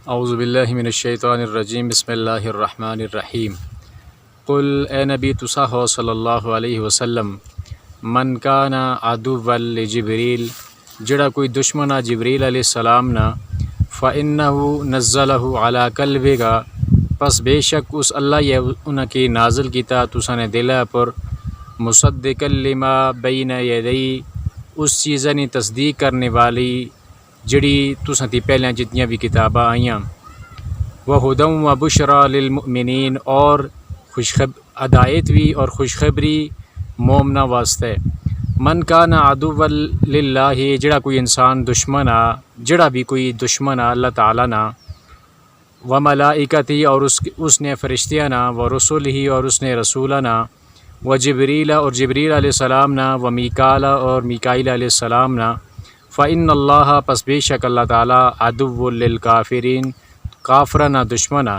اعوذ باللہ من الشیطان الرجیم بسم اللہ الرحمن الرحیم قل اے نبی تسا ہو صلی اللہ علیہ وسلم من کان عدوا لجبریل جڑا کوئی دشمن آ جبریل علیہ السلام نا فإنہ نزلہ علی قلبک پس بے شک اس اللہ یہ انہاں کی نازل کیتا تسا نے دلہ پر مصدقا لما بین یدی اس چیزیں نے تصدیق کرنے والی جڑی تساں تی پہلے جتنیاں بھی کتاباں آئیاں وہدی و بشریٰ للمؤمنین اور ہدایت بھی اور خوشخبری مومنہ واسطے من کان عدوا للہ جڑا کوئی انسان دشمن آ جڑا بھی کوئی دشمن آ اللہ تعالیٰ نا و ملائکتی اور اس نے فرشتیاں نا و رسولہ اور اس نے رسولہ نا و جبریل اور جبریل علیہ السلام نا و میکال اور میکائیل علیہ السلام نا فإن اللہ پس بے شک اللہ تعالیٰ عدو للکافرین کافرنا دشمنا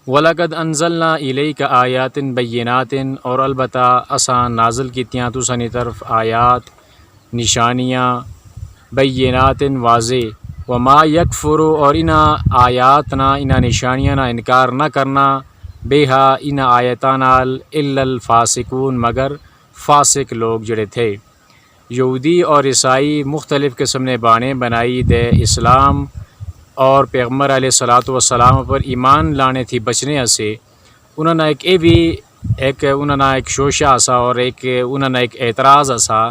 وَلَقَدْ أَنزَلْنَا إِلَيْكَ آیات بینات اور البتہ اساں نازل کیتیاں تسانی طرف آیات نشانیاں بینات واضح وما یکفر اور انہا آیات نا انہا نشانیاں نا انکار نہ کرنا بیہا انہا آیتانال الا الفاسقون مگر فاسق لوگ جڑے تھے یہودی اور عیسائی مختلف قسم نے بانے بنائی دے اسلام اور پیغمبر علیہ الصلوۃ والسلام پر ایمان لانے تھی بچنے سے انہوں نے ایک شوشہ اسا اور انہوں نے ایک اعتراض اسا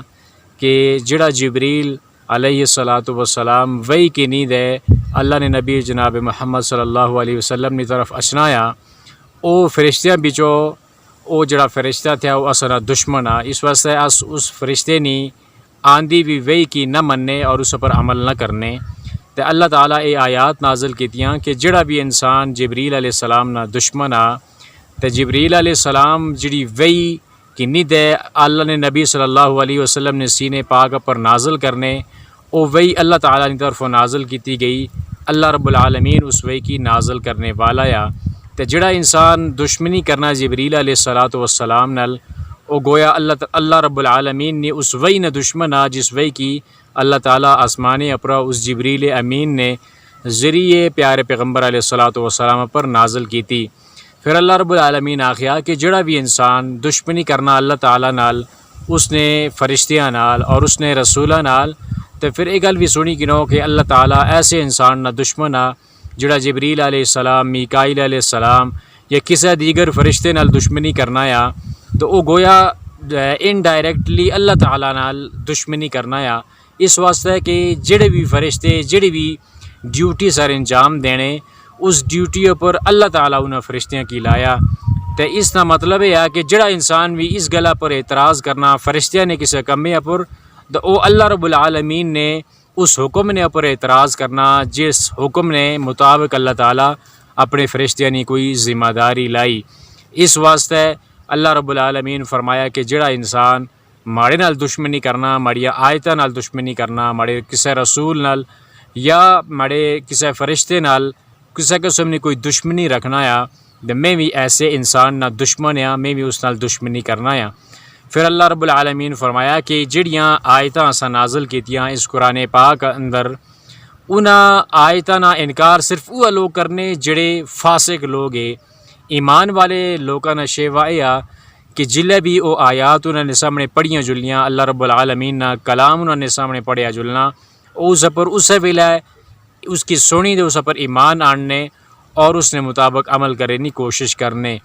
کہ جڑا جبریل علیہ الصلوۃ والسلام وہی کی نیند ہے اللہ نے نبی جناب محمد صلی اللہ علیہ وسلم نے طرف اچنایا او فرشتیاں بچو او جڑا فرشتہ تھا وہ اصلا دشمن آ اس واسطے اس فرشتے نے آندھی بھی وہی کی نہ مننے اور اس پر عمل نہ کرنے تو اللہ تعالیٰ اے آیات نازل کیتیاں کہ جڑا بھی انسان جبریل علیہ السلام نا دشمن آ تو جبریل علیہ السلام جڑی وہی کی ند ہے اللہ نے نبی صلی اللہ علیہ وسلم نے سینے پاک پر نازل کرنے او وہی اللہ تعالیٰ نے طرف نازل کیتی گئی اللہ رب العالمین اس وہی کی نازل کرنے والا یا تو جڑا انسان دشمنی کرنا جبریل علیہ الصلوۃ والسلام نال او گویا اللہ رب العالمین نے اس وہی نہ دشمن آ جس وہی کی اللہ تعالیٰ آسمان اپرا اس جبریل امین نے ذریعے پیارے پیغمبر علیہ الصلوۃ والسلام پر نازل کی تھی پھر اللہ رب العالمین آخیا کہ جڑا بھی انسان دشمنی کرنا اللہ تعالیٰ نال اس نے فرشتیاں نال اور اس نے رسولہ نال تو پھر ایک گل بھی سنی کنو کہ اللہ تعالیٰ ایسے انسان نہ دشمن آ جڑا جبریل علیہ السلام میکائیل علیہ السلام یا کسی دیگر فرشتے نال دشمنی کرنا یا تو وہ گویا انڈائریکٹلی اللہ تعالیٰ نال دشمنی کرنا یا اس واسطے کہ جڑے بھی فرشتے جڑی بھی ڈیوٹی سر انجام دینے اس ڈیوٹی پر اللہ تعالیٰ انہیں فرشتیاں کی لایا تو اس کا مطلب ہے کہ جڑا انسان بھی اس گلا پر اعتراض کرنا فرشتیاں نے کسی کمے پر تو وہ اللہ رب العالمین نے اس حکم نے پر اعتراض کرنا جس حکم نے مطابق اللہ تعالیٰ اپنے فرشتیاں نے کوئی ذمہ داری لائی اس واسطے اللہ رب العالمین فرمایا کہ جڑا انسان ماڑے نال دشمنی کرنا ماڑیا آیتاں نال دشمنی کرنا ماڑے کسی رسول نال یا ماڑے کسی فرشتے نال کسی قسم نے کوئی دشمنی رکھنا یا تو میں بھی ایسے انسان نہ دشمن یا میں بھی اس نال دشمنی کرنا یا پھر اللہ رب العالمین فرمایا کہ جڑیاں آیتاں اساں نازل کیتیاں اس قرآن پاک اندر انہاں آیتاں نا انکار صرف وہ لوگ کرنے جڑے فاسق لوگ ہے ایمان والے لوگاں نا شیوائیا کہ جلے بھی وہ آیات انہوں نے سامنے پڑھیاں جلیاں اللہ رب العالمین نا کلام انہوں نے سامنے پڑھیا جلنا اس پر اسے ویلے اس کی سنی دے اس پر ایمان آننے اور اس نے مطابق عمل کرنے کی کوشش کرنے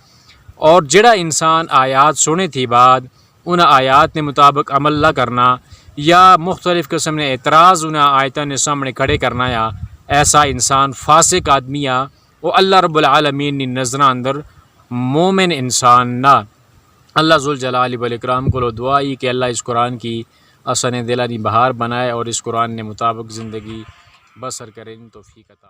اور جڑا انسان آیات سنے تھی بعد ان آیات نے مطابق عمل نہ کرنا یا مختلف قسم نے اعتراض انہیں آیتاں نے سامنے کھڑے کرنا یا ایسا انسان فاسق آدمی یا وہ اللہ رب العالمین نے نظرہ اندر مومن انسان نہ اللہ ذوالجلال والاکرام کو دعائی کہ اللہ اس قرآن کی اثر دلانی بہار بنائے اور اس قرآن نے مطابق زندگی بسر کریں توفیق عطا